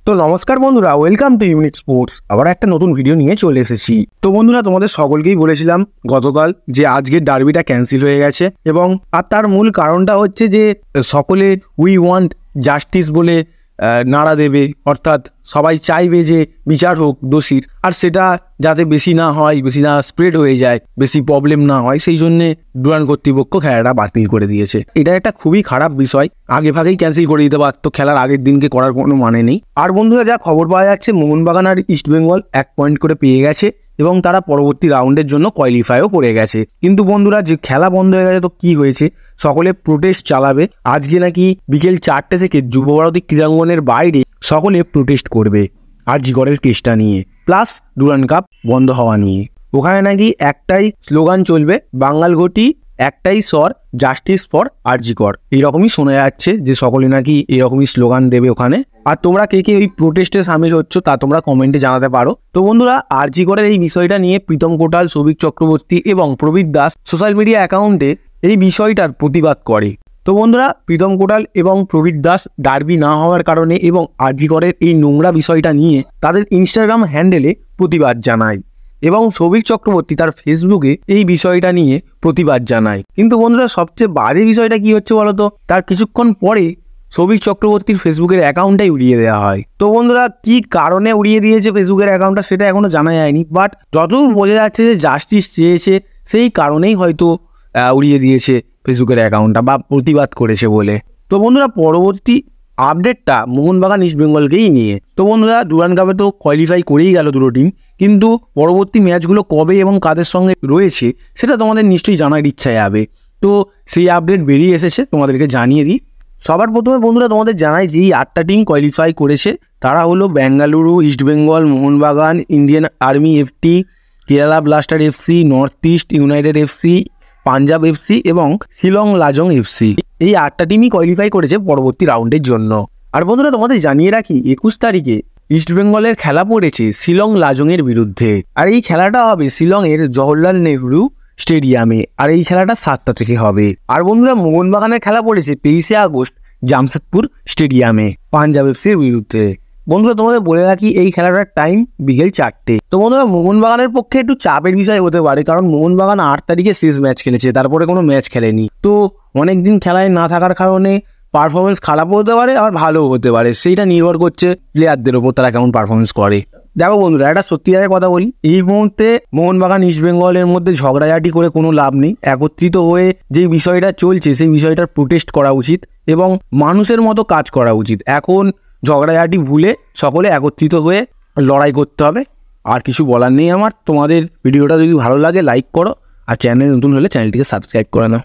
তো নমস্কার বন্ধুরা, ওয়েলকাম টু ইউনিক স্পোর্টস। আবার একটা নতুন ভিডিও নিয়ে চলে এসেছি। তো বন্ধুরা, তোমাদের সকলকেই বলেছিলাম গতকাল যে আজকের ডার্বিটা ক্যান্সেল হয়ে গেছে, এবং তার মূল কারণটা হচ্ছে যে সকলে উই ওয়ান্ট জাস্টিস বলে নাড়া দেবে, অর্থাৎ সবাই চাইবে যে বিচার হোক দোষীর, আর সেটা যাতে বেশি না হয়, বেশি না স্প্রেড হয়ে যায়, বেশি প্রবলেম না হয়, সেই জন্যে ডুরান্ড কর্তৃপক্ষ খেলাটা বাতিল করে দিয়েছে। এটা একটা খুবই খারাপ বিষয়। আগে ভাগেই ক্যান্সেল করে দিতে পারতো, খেলার আগের দিনকে করার কোনো মানে নেই। আর বন্ধুরা, যা খবর পাওয়া যাচ্ছে, মোহনবাগান আর ইস্টবেঙ্গল 1 পয়েন্ট করে পেয়ে গেছে এবং তারা পরবর্তী রাউন্ডের জন্য কোয়ালিফাইও করে গেছে। কিন্তু বন্ধুরা, যে খেলা বন্ধ হয়ে গেছে, তো কি হয়েছে, সকলে প্রোটেস্ট চালাবে। আজকে নাকি বিকেল 4টে থেকে যুবভারতী ক্রীড়াঙ্গনের বাইরে সকলে প্রোটেস্ট করবে আরজিকরের কেসটা নিয়ে, প্লাস ডুরান্ড কাপ বন্ধ হওয়া নিয়ে। ওখানে নাকি একটাই স্লোগান চলবে, বাঙাল ঘটি একটাই স্বর, জাস্টিস ফর আরজিকর। এইরকমই শোনা যাচ্ছে যে সকলে নাকি এরকমই স্লোগান দেবে ওখানে। আর তোমরা কে কে ওই প্রোটেস্টে সামিল হচ্ছ তা তোমরা কমেন্টে জানাতে পারো। তো বন্ধুরা, আরজিকরের এই বিষয়টা নিয়ে প্রীতম কোটাল, সৌভিক চক্রবর্তী এবং প্রবীর দাস সোশ্যাল মিডিয়া অ্যাকাউন্টে এই বিষয়টার প্রতিবাদ করে। তো বন্ধুরা, প্রীতম কোটাল এবং প্রবীর দাস ডার্বি না হওয়ার কারণে এবং আরজিকরের এই নোংরা বিষয়টা নিয়ে তাদের ইনস্টাগ্রাম হ্যান্ডেলে প্রতিবাদ জানায়, এবং সৌভিক চক্রবর্তী তার ফেসবুকে এই বিষয়টা নিয়ে প্রতিবাদ জানায়। কিন্তু বন্ধুরা, সবচেয়ে বাজে বিষয়টা কি হচ্ছে বলতো, তার কিছুক্ষণ পরে সৌভিক চক্রবর্তীর ফেসবুকের অ্যাকাউন্টটাই উড়িয়ে দেওয়া হয়। তো বন্ধুরা, কি কারণে উড়িয়ে দিয়েছে ফেসবুকের অ্যাকাউন্টটা সেটা এখনো জানা যায়নি, বাট যতদূর বোঝা যাচ্ছে যে জাস্টিস চেয়েছে, সেই কারণেই হয়তো উড়িয়ে দিয়েছে ফেসবুকের অ্যাকাউন্টটা, বা প্রতিবাদ করেছে বলে। তো বন্ধুরা, পরবর্তী আপডেটটা মোহনবাগান ইস্টবেঙ্গলকেই নিয়ে। তো বন্ধুরা, ডুরান্ড কাপে তো কোয়ালিফাই করেই গেল দুটো টিম, কিন্তু পরবর্তী ম্যাচগুলো কবে এবং কাদের সঙ্গে রয়েছে সেটা তোমাদের নিশ্চয়ই জানার ইচ্ছা যাবে। তো সেই আপডেট বেরিয়ে এসেছে, তোমাদেরকে জানিয়ে দিই। সবার প্রথমে বন্ধুরা তোমাদের জানাই যে এই 8টা টিম কোয়ালিফাই করেছে। তারা হলো Bengaluru, East Bengal, Mohun Bagan, Indian army FT, Kerala blaster FC, north east United FC, Punjab FC এবং শিলং লাজং এফসি। এই 8টা টিমই কোয়ালিফাই করেছে পরবর্তী রাউন্ডের জন্য। আর বন্ধুরা, তোমাদের জানিয়ে রাখি 21 তারিখে ইস্টবেঙ্গলের খেলা পড়েছে শিলং লাজংয়ের বিরুদ্ধে। আর এই খেলাটা হবে শিলংয়ের জওহরলাল নেহরু স্টেডিয়ামে, আর এই খেলাটা 7টা থেকে হবে। আর বন্ধুরা, মোহনবাগানের খেলা পড়েছে 23শে আগস্ট জামশেদপুর স্টেডিয়ামে পাঞ্জাব এফসির বিরুদ্ধে। বন্ধুরা, তোমাদের বলে রাখি এই খেলাটার টাইম বিকেল 4টে। তো বন্ধুরা, মোহনবাগানের পক্ষে একটু চাপের বিষয় হতে পারে, কারণ মোহনবাগান 8 তারিখে শেষ ম্যাচ খেলেছে, তারপরে কোনো ম্যাচ খেলেনি। তো অনেকদিন খেলায় না থাকার কারণে পারফরমেন্স খারাপও হতে পারে, আবার ভালোও হতে পারে। সেইটা নির্ভর করছে প্লেয়ারদের ওপর, তারা কেমন পারফরমেন্স করে। দেখো বন্ধুরা, একটা সত্যিকারের কথা বলি, এই মুহূর্তে মোহনবাগান ইস্টবেঙ্গলের মধ্যে ঝগড়াঝাটি করে কোনো লাভ নেই। একত্রিত হয়ে যেই বিষয়টা চলছে সেই বিষয়টার প্রোটেস্ট করা উচিত এবং মানুষের মতো কাজ করা উচিত। এখন ঝগড়াঝাটি ভুলে সকলে একত্রিত হয়ে লড়াই করতে হবে। আর কিছু বলার নেই আমার। তোমাদের ভিডিওটা যদি ভালো লাগে লাইক করো, আর চ্যানেল নতুন হলে চ্যানেলটিকে সাবস্ক্রাইব করে নাও।